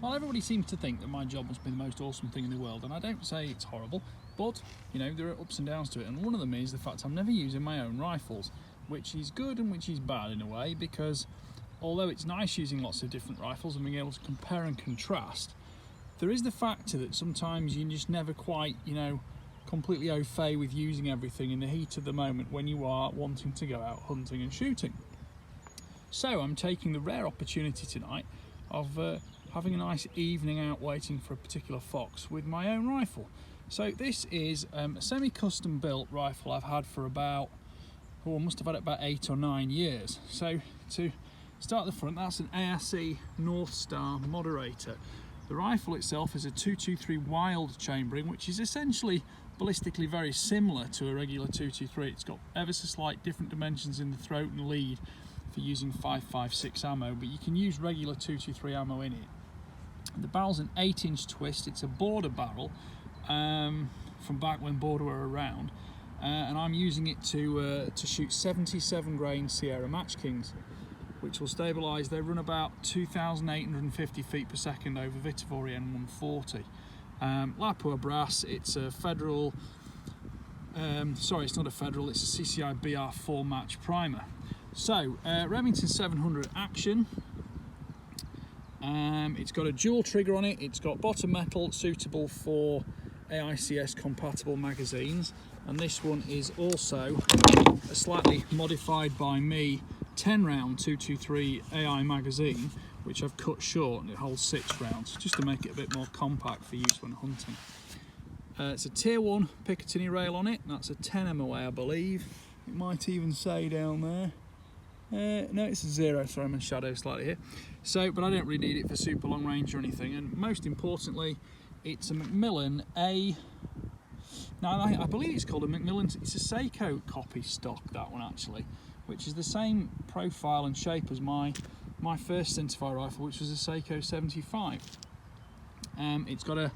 Well, everybody seems to think that my job must be the most awesome thing in the world, and I don't say it's horrible, but you know, there are ups and downs to it, and one of them is the fact I'm never using my own rifles, which is good and which is bad in a way, because although it's nice using lots of different rifles and being able to compare and contrast, there is the factor that sometimes you just never quite, you know, completely au fait with using everything in the heat of the moment when you are wanting to go out hunting and shooting. So I'm taking the rare opportunity tonight of having a nice evening out waiting for a particular fox with my own rifle. So this is a semi-custom built rifle I've had for about, I must have had it about 8 or 9 years. So to start at the front, that's an ASE North Star moderator. The rifle itself is a 223 Wylde chambering, which is essentially ballistically very similar to a regular 223. It's got ever so slight different dimensions in the throat and lead for using 5.56 ammo, but you can use regular 223 ammo in it. The barrel's an 8-inch twist. It's a border barrel from back when border were around, and I'm using it to shoot 77 grain Sierra Match Kings, which will stabilise. They run about 2,850 feet per second over Vitavori N140. Lapua brass. It's a Federal, sorry, it's not a Federal, it's a CCI BR4 match primer. So, Remington 700 action. It's got a dual trigger on it. It's got bottom metal suitable for AICS compatible magazines, and this one is also a slightly modified by me 10-round 223 AI magazine, which I've cut short, and it holds 6 rounds just to make it a bit more compact for use when hunting. It's a tier 1 Picatinny rail on it. That's a 10 MOA, I believe. It might even say down there. No, it's a 0, sorry, I'm in shadow slightly here. So, but I don't really need it for super long range or anything. And most importantly, it's a Macmillan A. Now, I believe it's called a Macmillan. It's a Seiko copy stock, that one actually, which is the same profile and shape as my first centerfire rifle, which was a Seiko 75. It's got a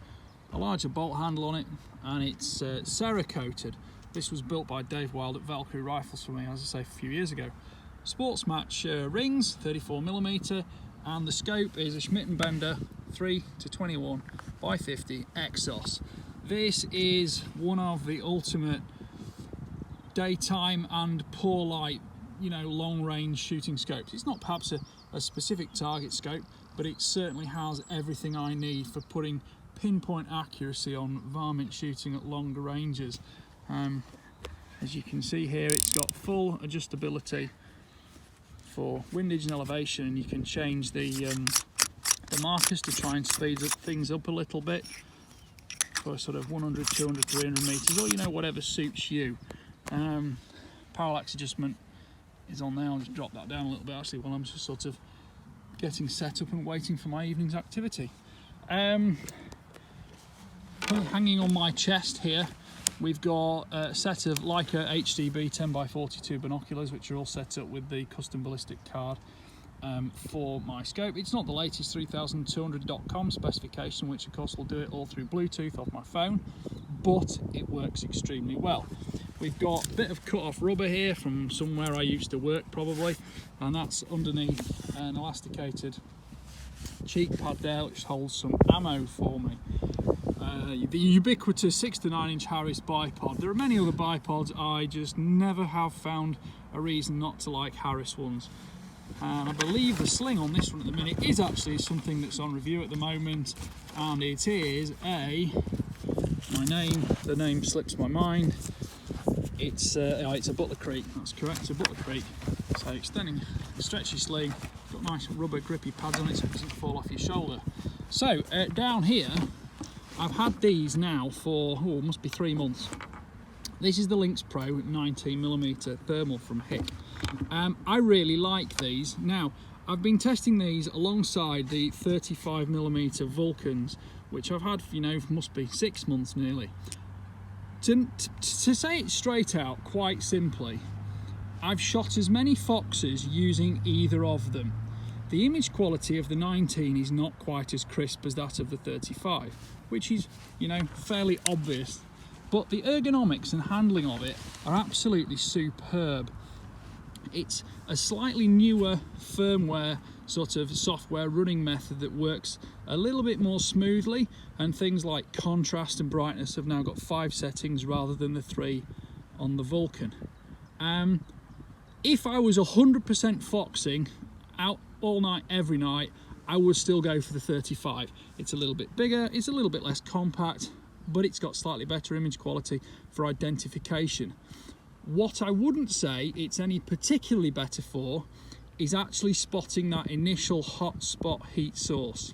larger bolt handle on it, and it's Cerakoted. This was built by Dave Wylde at Valkyrie Rifles for me, as I say, a few years ago. Sports match rings, 34mm, and the scope is a Schmidt & Bender 3-21 by 50 Exos. This is one of the ultimate daytime and poor light, you know, long range shooting scopes. It's not perhaps a specific target scope, but it certainly has everything I need for putting pinpoint accuracy on varmint shooting at longer ranges. As you can see here, it's got full adjustability for windage and elevation, and you can change the markers to try and speed things up a little bit for sort of 100, 200, 300 meters, or you know, whatever suits you. Parallax adjustment is on there. I'll just drop that down a little bit actually while I'm just sort of getting set up and waiting for my evening's activity. Hanging on my chest here, we've got a set of Leica HDB 10x42 binoculars, which are all set up with the custom ballistic card for my scope. It's not the latest 3200.com specification, which of course will do it all through Bluetooth off my phone, but it works extremely well. We've got a bit of cut off rubber here from somewhere I used to work probably, and that's underneath an elasticated cheek pad there, which holds some ammo for me. The ubiquitous 6 to 9 inch Harris bipod. There are many other bipods, I just never have found a reason not to like Harris ones. And I believe the sling on this one at the minute is actually something that's on review at the moment, and it is the name slips my mind. It's a Butler Creek, that's correct, it's a Butler Creek. So extending stretchy sling, got nice rubber grippy pads on it so it doesn't fall off your shoulder. So down here, I've had these now for, must be 3 months. This is the Lynx Pro 19mm thermal from HIC. I really like these. Now, I've been testing these alongside the 35mm Vulcans, which I've had, you know, must be 6 months nearly. To say it straight out, quite simply, I've shot as many foxes using either of them. The image quality of the 19 is not quite as crisp as that of the 35, which is, you know, fairly obvious, but the ergonomics and handling of it are absolutely superb. It's a slightly newer firmware sort of software running method that works a little bit more smoothly, and things like contrast and brightness have now got 5 settings rather than the 3 on the Vulcan. If I was 100% foxing out all night every night, I would still go for the 35. It's a little bit bigger, it's a little bit less compact, but it's got slightly better image quality for identification. What I wouldn't say it's any particularly better for is actually spotting that initial hot spot heat source.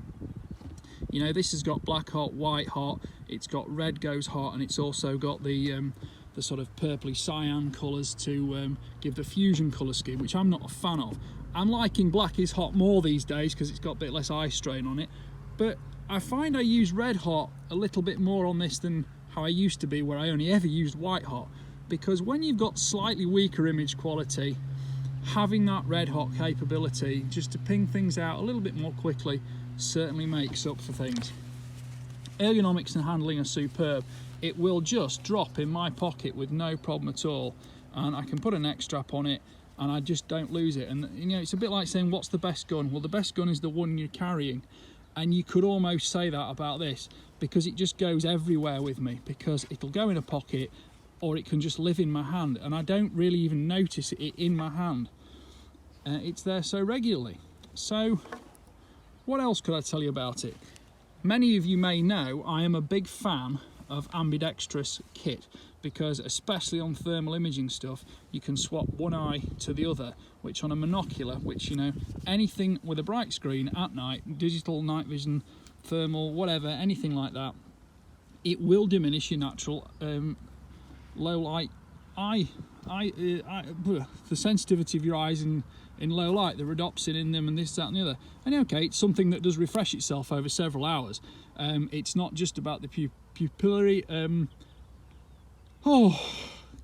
You know, this has got black hot, white hot, it's got red goes hot, and it's also got the sort of purpley cyan colours to give the fusion colour scheme, which I'm not a fan of. I'm liking black is hot more these days because it's got a bit less eye strain on it, but I find I use red hot a little bit more on this than how I used to be, where I only ever used white hot, because when you've got slightly weaker image quality, having that red hot capability just to ping things out a little bit more quickly certainly makes up for things. Ergonomics and handling are superb. It will just drop in my pocket with no problem at all, and I can put a neck strap on it and I just don't lose it. And you know, it's a bit like saying, what's the best gun? Well, the best gun is the one you're carrying, and you could almost say that about this, because it just goes everywhere with me, because it'll go in a pocket or it can just live in my hand and I don't really even notice it in my hand. It's there so regularly. So what else could I tell you about it? Many of you may know I am a big fan of ambidextrous kit, because especially on thermal imaging stuff, you can swap one eye to the other, which on a monocular, which, you know, anything with a bright screen at night, digital, night vision, thermal, whatever, anything like that, it will diminish your natural low light the sensitivity of your eyes in low light, the rhodopsin in them, and this, that and the other. And okay, it's something that does refresh itself over several hours. It's not just about the pupillary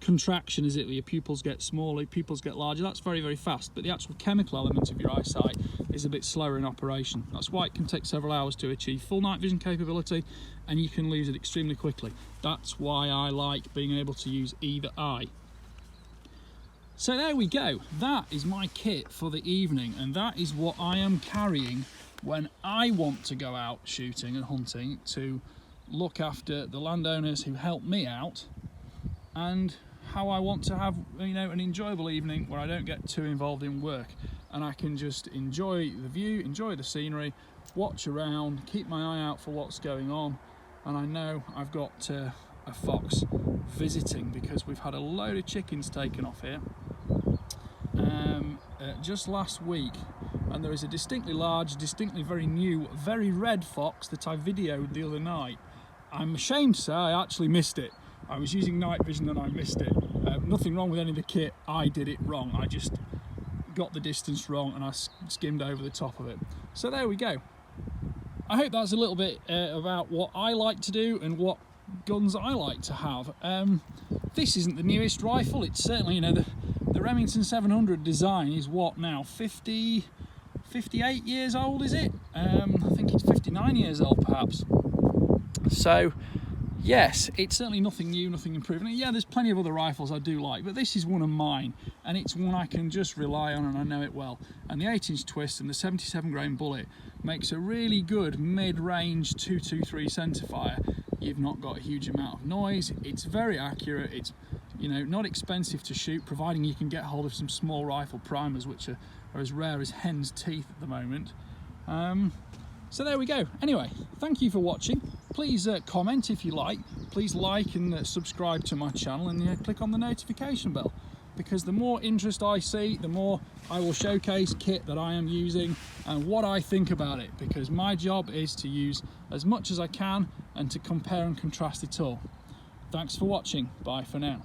contraction, is it? Your pupils get smaller, your pupils get larger. That's very, very fast, but the actual chemical element of your eyesight is a bit slower in operation. That's why it can take several hours to achieve full night vision capability, and you can lose it extremely quickly. That's why I like being able to use either eye. So there we go, that is my kit for the evening, and that is what I am carrying when I want to go out shooting and hunting, to look after the landowners who help me out, and how I want to have, you know, an enjoyable evening where I don't get too involved in work and I can just enjoy the view, enjoy the scenery, watch around, keep my eye out for what's going on. And I know I've got a fox visiting, because we've had a load of chickens taken off here just last week, and there is a distinctly large, distinctly very new, very red fox that I videoed the other night. I'm ashamed to say I actually missed it. I was using night vision and I missed it. Nothing wrong with any of the kit, I did it wrong. I just got the distance wrong and I skimmed over the top of it. So there we go. I hope that's a little bit about what I like to do and what guns I like to have. This isn't the newest rifle. It's certainly, you know, the Remington 700 design is what now, 58 years old, is it? I think it's 59 years old perhaps. So yes, it's certainly nothing new, nothing improved. And yeah, there's plenty of other rifles I do like, but this is one of mine, and it's one I can just rely on, and I know it well. And the 8-inch twist and the 77 grain bullet makes a really good mid-range 223 centerfire. You've not got a huge amount of noise, it's very accurate, it's, you know, not expensive to shoot, providing you can get hold of some small rifle primers, which are as rare as hen's teeth at the moment. So there we go. Anyway, thank you for watching. Please comment if you like. Please like and subscribe to my channel, and click on the notification bell, because the more interest I see, the more I will showcase kit that I am using and what I think about it, because my job is to use as much as I can and to compare and contrast it all. Thanks for watching. Bye for now.